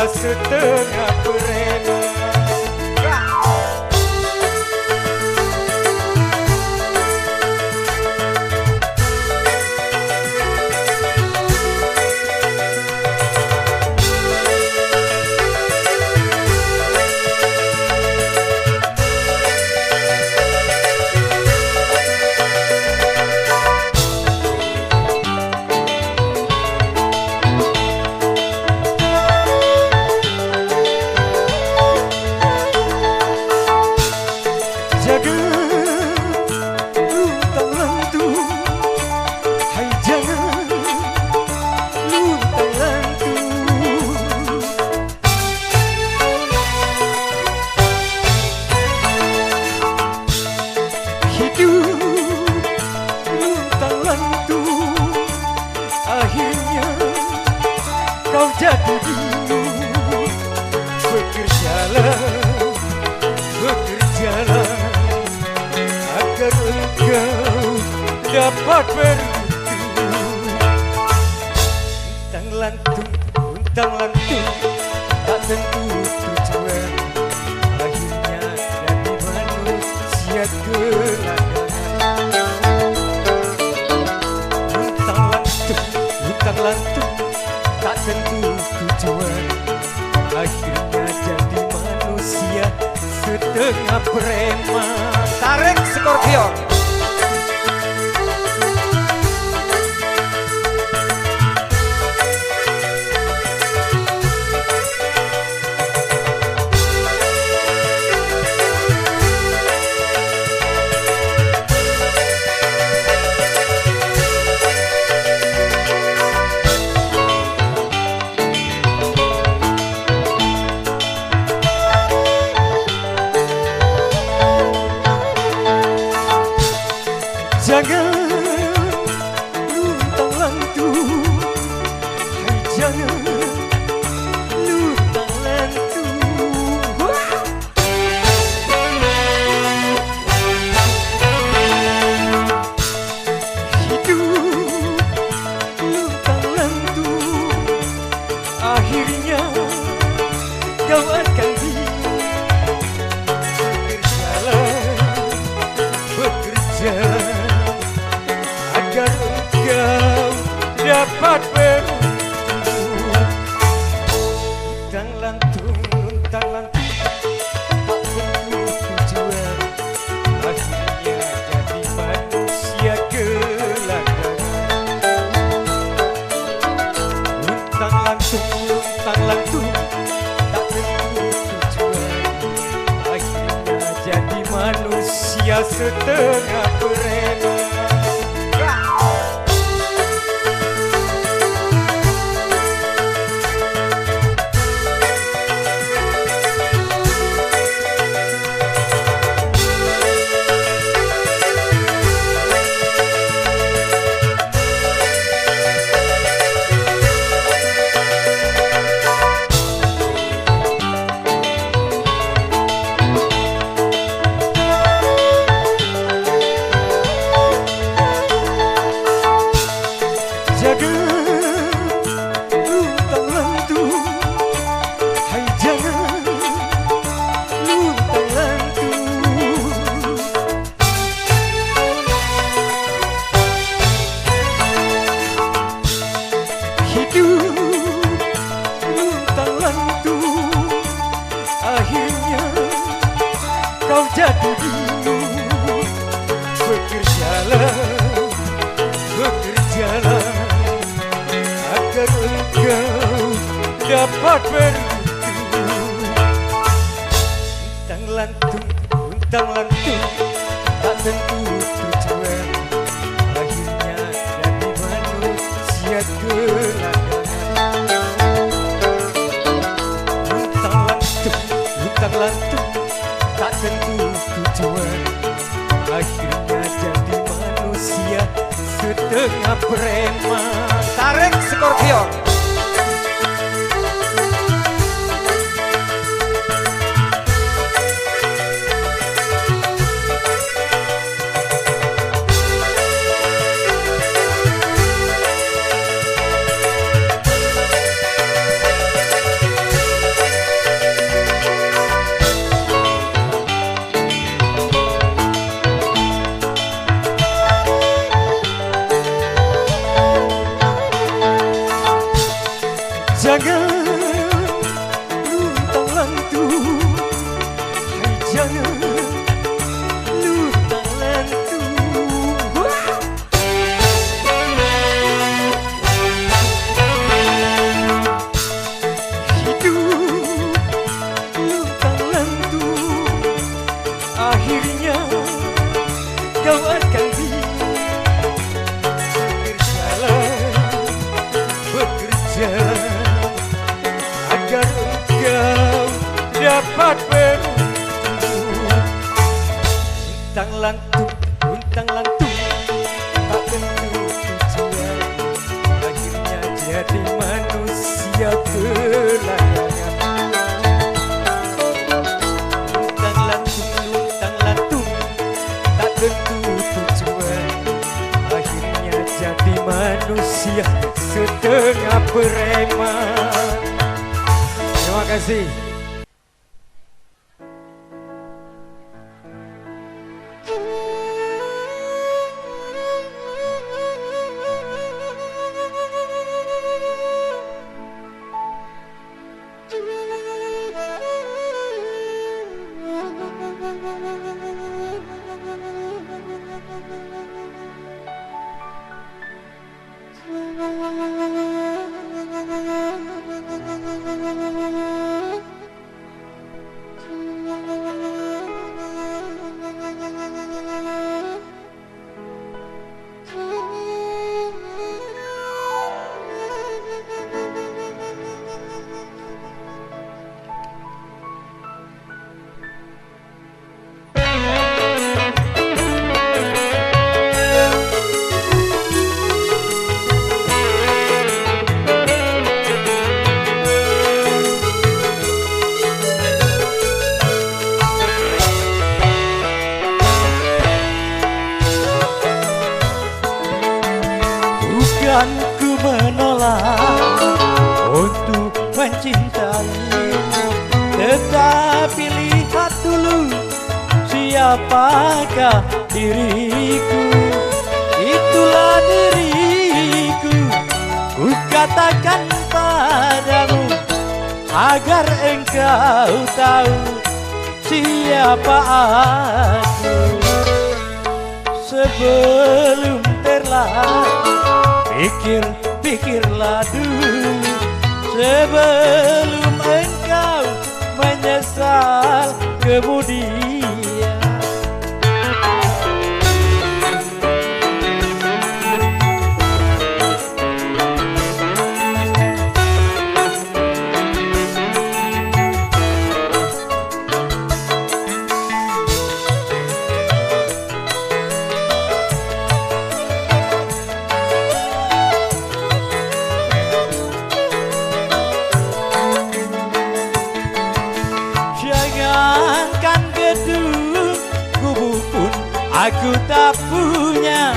setengah prema. Akhirnya kau jatuh dulu. Bekerjalah agar engkau dapat beruntung. Untang lantung tak tentu tujuan. Akhirnya jadi manusia gelandangan. Untang lantung tak tentu tujuan. Akhirnya jadi manusia setengah prema. Tarik Scorpio. Jangan luntang lantung, hai jangan luntang lantung. Hidup luntang lantung, akhirnya kau akan bingung. Bekerjalah agar engkau dapat beruntung. Untang lantung tak tentu tujuan. Akhirnya jadi manusia gelandangan. Untang lantung tak tentu tujuan. Akhirnya jadi manusia setengah prema. Luntang lantung, hai jangan luntang lantung. Hidup luntang lantung, akhirnya kau jatuh dulu. Bekerjalah agar engkau dapat beruntung. Untang lantung tak tentu tujuan. Akhirnya jadi manusia gelandangan. Untang lantung tak tentu tujuan. Akhirnya jadi manusia setengah prema. Tarik Scorpio. jangan lupa lentu. Hidup lupa lentu, akhirnya kau akan bekerja agar engkau dapat beruntung. Untang lantung, tak tentu tujuan, akhirnya jadi manusia pelayangan. Untang lantung, tak tentu tujuan, akhirnya jadi manusia setengah preman. Terima kasih. Bukan ku menolak untuk mencintaimu, tetapi lihat dulu siapakah diriku. Itulah diriku, ku katakan padamu agar engkau tahu siapa aku. Sebelum terlambat, pikirlah dulu sebelum engkau menyesal kemudian. Jangankan gedung, kubu pun aku tak punya.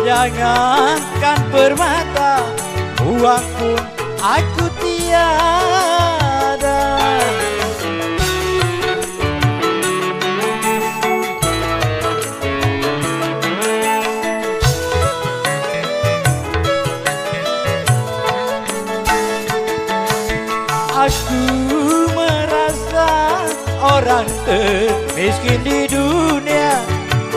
Jangankan permata, uang pun aku tiada. Aku merasa orang termiskin di dunia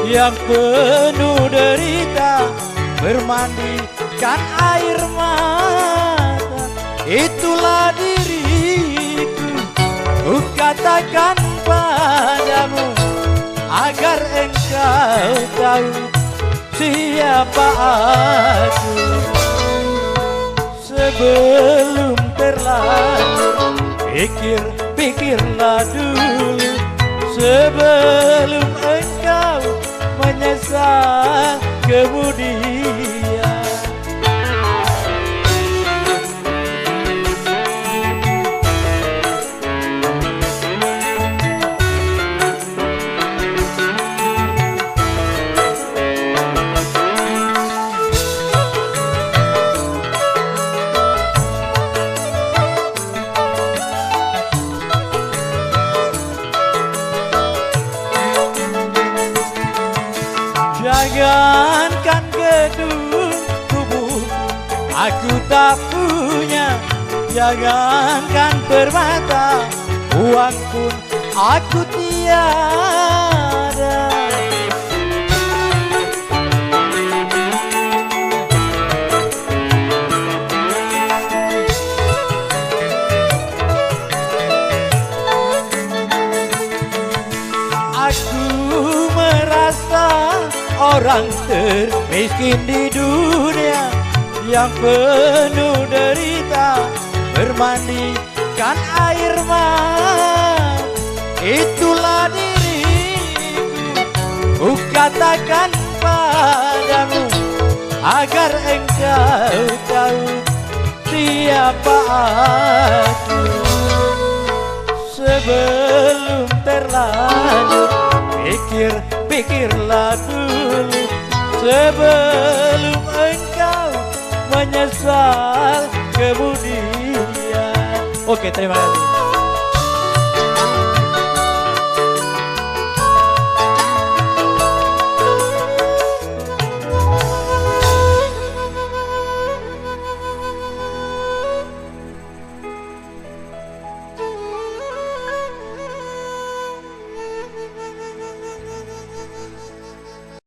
yang penuh derita, bermandikan air mata. Itulah diriku, ku katakan padamu agar engkau tahu siapa aku. Sebelum terlanjur, pikirlah dulu sebelum engkau menyesal kemudian. Jangankan gedung, tubuh aku tak punya. Jangankan permata, uang pun aku tiada. tiada. Aku merasa orang termiskin di dunia yang penuh derita, bermandikan air mata. Itulah diriku, ku katakan padamu agar engkau tahu siapa aku. Sebelum terlanjur, pikirlah dulu, sebelum engkau menyesal kemudian. Oke, terima kasih.